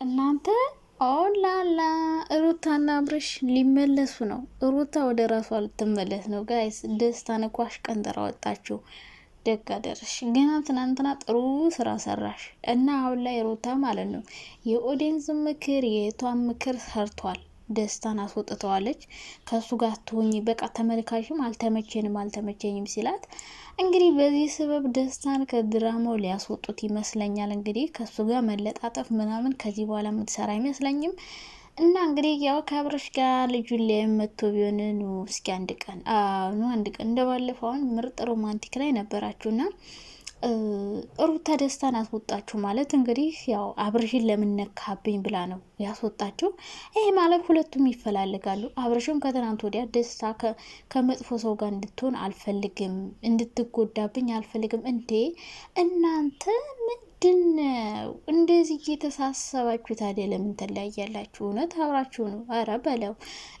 እናንተ ኦላላ ሩታና አብርሽ ሊመለሱ ነው። ሩታ ወደ ራሷ ልትመለስ ነው። ጋይስ ደስታን እኮ አሽቀንጥራ ወጣችሁ። ደግ አደረሽ። ገና ትናንትና ጥሩ ስራ ሰራሽ እና አሁን ላይ ሩታ ማለት ነው የኦዲየንስ ምክር የቷን ምክር ሰርቷል። ደስታን አስወጥተዋለች። ከሱ ጋር ትሆኚ በቃ ተመልካችም አልተመቸኝም ሲላት እንግዲህ በዚህ ስበብ ደስታን ከድራማው ሊያስወጡት ይመስለኛል። እንግዲህ ከሱ ጋር መለጣጠፍ ምናምን ከዚህ በኋላ የምትሰራ አይመስለኝም። እና እንግዲህ ያው ከአብረሽ ጋር ልጁን ሊያመቶ ቢሆን እስኪ አንድ ቀን እንደባለፈው አሁን ምርጥ ሮማንቲክ ላይ ነበራችሁና ሩታ ደስታን አስወጣችሁ ማለት እንግዲህ ያው አብርሽን ለምነካብኝ ብላ ነው ያስወጣችሁ። ይሄ ማለት ሁለቱም ይፈላልጋሉ። አብርሽም ከትናንት ወዲያ ደስታ ከመጥፎ ሰው ጋር እንድትሆን አልፈልግም፣ እንድትጎዳብኝ አልፈልግም። እንዴ እናንተ ምንድነው እንደዚህ እየተሳሰባችሁ? ታዲያ ለምን ተለያያላችሁ? እውነት አብራችሁ ነው? አረ በለው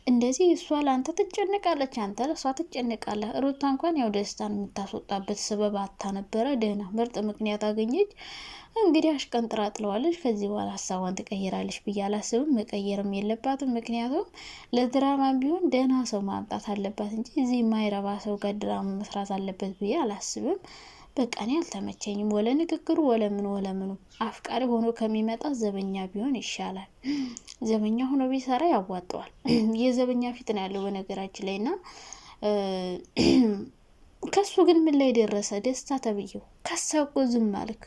እንደዚህ። እሷ ለአንተ ትጨነቃለች፣ አንተ ለእሷ ትጨነቃለህ። ሩታ እንኳን ያው ደስታን የምታስወጣበት ስበብ አታ ነበረ። ደህና ምርጥ ምክንያት አገኘች። እንግዲህ አሽቀንጥራ ጥለዋለች። ከዚህ በኋላ ሀሳቧን ትቀይራለች ብዬ አላስብም። መቀየርም የለባትም። ምክንያቱም ለድራማ ቢሆን ደህና ሰው ማምጣት አለባት እንጂ እዚህ የማይረባ ሰው ጋር ድራማ መስራት አለበት ብዬ አላስብም። በቃ እኔ አልተመቸኝም። ወለ ንግግሩ ወለምኑ አፍቃሪ ሆኖ ከሚመጣ ዘበኛ ቢሆን ይሻላል። ዘበኛ ሆኖ ቢሰራ ያዋጣዋል። የዘበኛ ፊት ነው ያለው በነገራችን ላይ እና ከሱ ግን ምን ላይ ደረሰ? ደስታ ተብዬው ከሰቆ ዝም አልክ።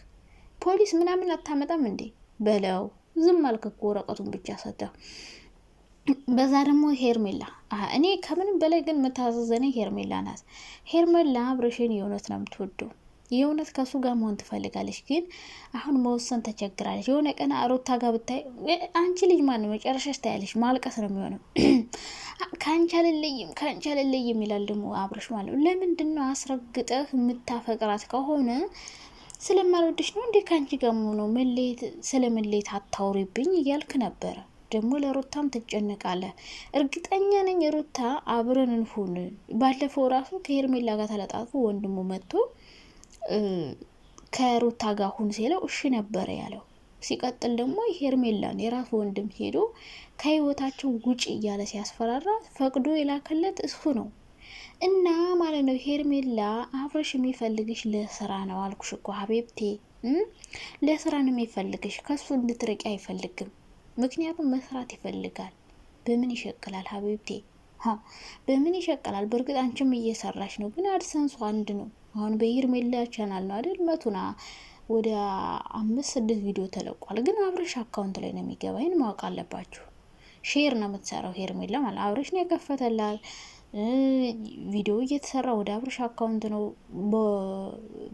ፖሊስ ምናምን አታመጣም እንዴ በለው። ዝም አልክ እኮ ወረቀቱን ብቻ ሰጠ። በዛ ደግሞ ሄርሜላ፣ እኔ ከምንም በላይ ግን የምታዘዘኔ ሄርሜላ ናት። ሄርሜላ አብርሽን የእውነት ነው የምትወደው። የእውነት ከሱ ጋር መሆን ትፈልጋለች፣ ግን አሁን መወሰን ተቸግራለች። የሆነ ቀን ሩታ ጋር ብታይ አንቺ ልጅ ማን ነው መጨረሻሽ ታያለሽ። ማልቀስ ነው የሚሆነው። ከአንቺ አልለይም ይላል ደግሞ አብርሽ ማለት ነው። ለምንድን ነው አስረግጠህ የምታፈቅራት ከሆነ ስለማልወድሽ ነው እንዴ ከአንቺ ጋር መሆነው? ስለ መለየት አታውሪብኝ እያልክ ነበረ። ደግሞ ለሩታም ትጨነቃለህ። እርግጠኛ ነኝ ሩታ አብረን እንሁን። ባለፈው ራሱ ከሄርሜላ ጋር ተለጣጥፎ ወንድሙ መጥቶ ከሩታ ጋር ሁን ሲለው እሺ ነበረ ያለው። ሲቀጥል ደግሞ ሄርሜላን የራሱ ወንድም ሄዶ ከህይወታቸው ውጭ እያለ ሲያስፈራራ ፈቅዶ የላከለት እሱ ነው። እና ማለት ነው ሄርሜላ አብርሽ የሚፈልግሽ ለስራ ነው አልኩሽ እኮ ሀቢብቴ፣ ለስራ ነው የሚፈልግሽ። ከሱ እንድትርቂ አይፈልግም። ምክንያቱም መስራት ይፈልጋል። በምን ይሸቅላል ሀቢብቴ? በምን ይሸቅላል? በእርግጥ አንቺም እየሰራሽ ነው፣ ግን አድሰንሱ አንድ ነው። አሁን በሄርሜላ ቻናል ነው አይደል? መቱና ወደ 5-6 ቪዲዮ ተለቋል። ግን አብርሽ አካውንት ላይ ነው የሚገባ። ይህን ማወቅ አለባችሁ። ሼር ነው የምትሰራው ሄርሜላ ማለት አብርሽ ነው የከፈተላል። ቪዲዮ እየተሰራ ወደ አብርሽ አካውንት ነው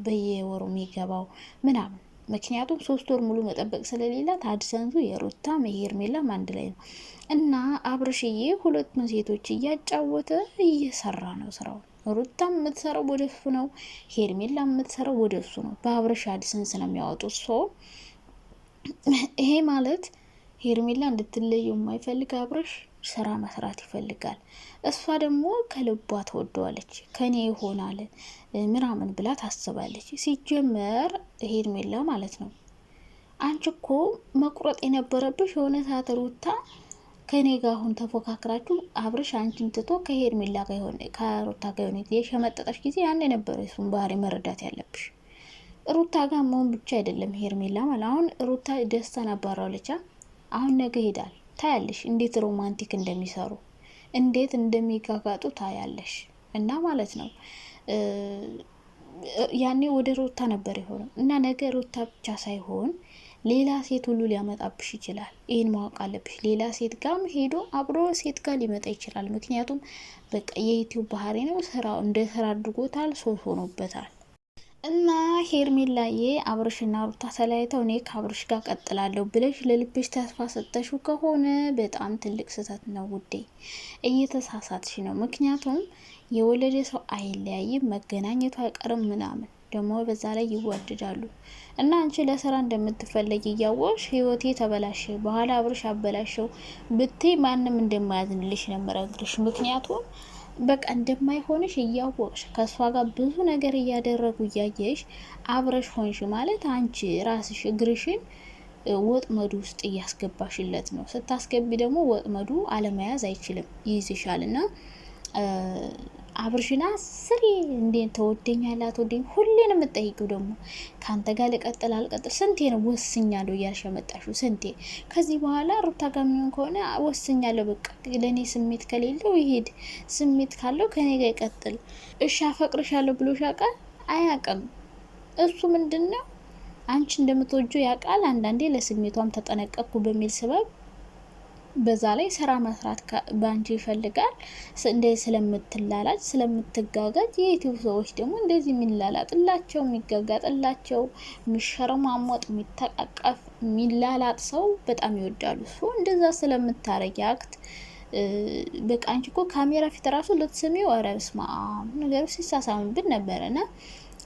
በየወሩ የሚገባው ምናምን። ምክንያቱም 3 ወር ሙሉ መጠበቅ ስለሌላት አድሰንሱ የሩታም የሄርሜላም አንድ ላይ ነው። እና አብርሽዬ ሁለቱን ሴቶች እያጫወተ እየሰራ ነው ስራውን። ሩታም የምትሰራው ወደ እሱ ነው፣ ሄርሜላ የምትሰራው ወደ እሱ ነው። በአብርሽ አድሰንስ ነው የሚያወጡት። ይሄ ማለት ሄርሜላ እንድትለየው የማይፈልግ አብርሽ ስራ መስራት ይፈልጋል። እሷ ደግሞ ከልቧ ተወደዋለች። ከኔ ይሆናል ምናምን ብላ ታስባለች። ሲጀመር ሄርሜላ ማለት ነው አንቺ እኮ መቁረጥ የነበረብሽ የሆነ ሰዓት ሩታ ከኔ ጋር አሁን ተፎካክራችሁ አብርሽ አንቺን ትቶ ከሄርሜላ ጋር ከሩታ ጋር ሆነ የሸመጠጠሽ ጊዜ ያን የነበረ እሱን ባህሪ መረዳት ያለብሽ። ሩታ ጋር መሆን ብቻ አይደለም ሄርሜላ ማለት አሁን ሩታ ደስታን አባራለች። አሁን ነገ ሄዳል ታያለሽ፣ እንዴት ሮማንቲክ እንደሚሰሩ እንዴት እንደሚጋጋጡ ታያለሽ። እና ማለት ነው ያኔ ወደ ሩታ ነበር የሆነው። እና ነገ ሩታ ብቻ ሳይሆን ሌላ ሴት ሁሉ ሊያመጣብሽ ይችላል። ይህን ማወቅ አለብሽ። ሌላ ሴት ጋርም ሄዶ አብሮ ሴት ጋር ሊመጣ ይችላል። ምክንያቱም በቃ የዩቲዩብ ባህሪ ነው። ስራው እንደ ስራ አድርጎታል። ሶስ ሆኖበታል። እና ሄርሜላዬ አብርሽና ሩታ ተለያይተው እኔ ከአብርሽ ጋር ቀጥላለሁ ብለሽ ለልብሽ ተስፋ ሰጠሽው ከሆነ በጣም ትልቅ ስህተት ነው ውዴ፣ እየተሳሳትሽ ነው። ምክንያቱም የወለደ ሰው አይለያይም፣ መገናኘቱ አይቀርም ምናምን፣ ደግሞ በዛ ላይ ይዋደዳሉ። እና አንቺ ለስራ እንደምትፈለጊ እያወቅሽ ህይወቴ ተበላሽ፣ በኋላ አብርሽ አበላሸው ብትይ ማንም እንደማያዝንልሽ ነው የምነግርሽ። ምክንያቱም በቃ እንደማይሆንሽ እያወቅሽ ከሷ ጋር ብዙ ነገር እያደረጉ እያየሽ አብረሽ ሆንሽ ማለት አንቺ ራስሽ እግርሽን ወጥመዱ ውስጥ እያስገባሽለት ነው። ስታስገቢ ደግሞ ወጥመዱ አለመያዝ አይችልም፣ ይይዝሻልና አብርሽና ስሪ እንዴት ተወደኛለህ አትወደኝ ሁሌ ነው የምትጠይቂው። ደግሞ ካንተ ጋር ልቀጥል አልቀጥል ስንቴ ነው ወስኛለሁ እያልሽ መጣሽው ስንቴ። ከዚህ በኋላ ሩታ ጋር የሚሆን ከሆነ ወስኛለሁ በቃ ለኔ ስሜት ከሌለው ይሄድ፣ ስሜት ካለው ከኔ ጋር ይቀጥል። እሺ አፈቅርሻለሁ ብሎሽ ያውቃል? አያውቅም። እሱ ምንድነው አንቺ እንደምትወጂው ያውቃል። አንዳንዴ ለስሜቷም ተጠነቀቅኩ በሚል ሰበብ በዛ ላይ ስራ መስራት ባንቺ ይፈልጋል። እንደዚህ ስለምትላላጭ ስለምትጋጋጭ የዩቲዩብ ሰዎች ደግሞ እንደዚህ የሚላላጥላቸው የሚጋጋጥላቸው የሚሸረማሞጥ የሚተቃቀፍ የሚላላጥ ሰው በጣም ይወዳሉ። እሱ እንደዛ ስለምታረጊ አክት በቃ አንቺ እኮ ካሜራ ፊት ራሱ ልትስሚው ኧረ በስመ አብ ነገሩ ሲሳሳምብን ነበረና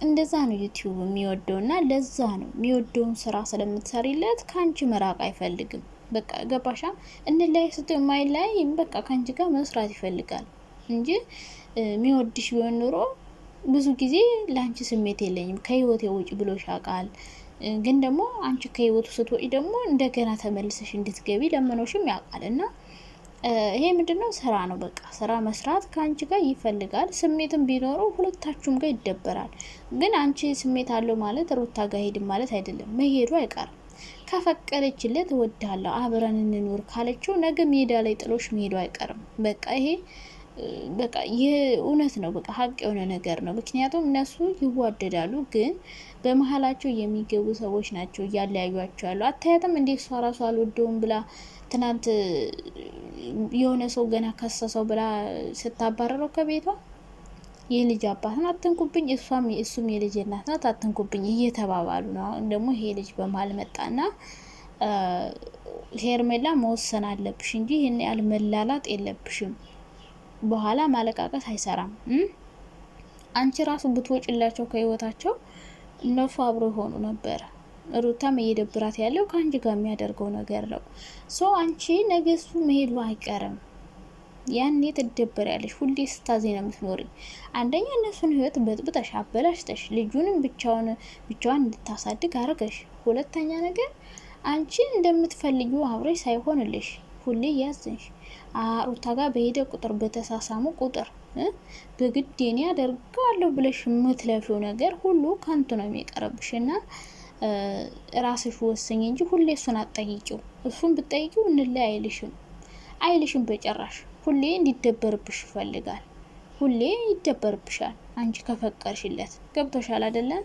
እንደዛ ነው ዩቲዩብ የሚወደውና ለዛ ነው የሚወደውን ስራ ስለምትሰሪለት ከአንቺ መራቅ አይፈልግም። በቃ ገባሻ? እንላይ ስትይ የማይላይ በቃ ካንቺ ጋር መስራት ይፈልጋል እንጂ የሚወድሽ ቢሆን ኑሮ ብዙ ጊዜ ላንቺ ስሜት የለኝም ከህይወቴ ውጪ ብሎሽ ያውቃል። ግን ደግሞ አንቺ ከህይወቱ ስትወጪ ደግሞ እንደገና ተመልሰሽ እንድትገቢ ለምኖሽም ያውቃልና ይሄ ምንድነው ስራ ነው። በቃ ስራ መስራት ካንቺ ጋር ይፈልጋል። ስሜትም ቢኖረው ሁለታችሁም ጋር ይደበራል። ግን አንቺ ስሜት አለው ማለት ሩታ ጋር ሄድ ማለት አይደለም፣ መሄዱ አይቀርም። ከፈቀደችለት እወድሃለሁ አብረን እንኖር ካለችው ነገ ሜዳ ላይ ጥሎሽ መሄዱ አይቀርም። በቃ ይሄ በቃ የእውነት ነው። በቃ ሀቅ የሆነ ነገር ነው። ምክንያቱም እነሱ ይዋደዳሉ፣ ግን በመሀላቸው የሚገቡ ሰዎች ናቸው እያለያዩቸው ያሉ። አታያትም እንዴ? እሷ ራሱ አልወደውም ብላ ትናንት የሆነ ሰው ገና ከሰሰው ብላ ስታባረረው ከቤቷ የልጅ አባትን አትንኩብኝ፣ እሱም የልጅ እናት ናት አትንኩብኝ እየተባባሉ ነው። ደግሞ ይሄ ልጅ በመሀል መጣና ሄርሜላ መወሰን አለብሽ እንጂ ይሄን ያህል መላላጥ የለብሽም። በኋላ ማለቃቀስ አይሰራም። አንቺ ራሱ ብትወጪላቸው ከህይወታቸው እነሱ አብረው ሆኑ ነበር። ሩታም እየደብራት ያለው ከአንቺ ጋር የሚያደርገው ነገር ነው። አንቺ ነገሱ መሄዱ አይቀርም። ያኔ ትደበሪያለሽ። ሁሌ ስታዘኝ ነው የምትኖሪ። አንደኛ እነሱን ህይወት በጥብጠሽ አበላሽተሽ ልጁንም ብቻዋን እንድታሳድግ አረገሽ። ሁለተኛ ነገር አንቺ እንደምትፈልጊው አብረሽ ሳይሆንልሽ ሁሌ ያዘንሽ ሩታ ጋር በሄደ ቁጥር በተሳሳሙ ቁጥር በግድ የኔ አደርገዋለሁ ብለሽ የምትለፊው ነገር ሁሉ ከንቱ ነው የሚቀርብሽና ራስሽ ወሰኝ እንጂ ሁሌ እሱን አትጠይቂው። እሱን ብትጠይቂው እንለይ አይልሽም በጭራሽ። ሁሌ እንዲደበርብሽ ይፈልጋል። ሁሌ ይደበርብሻል አንቺ ከፈቀርሽለት። ገብቶሻል አይደለም?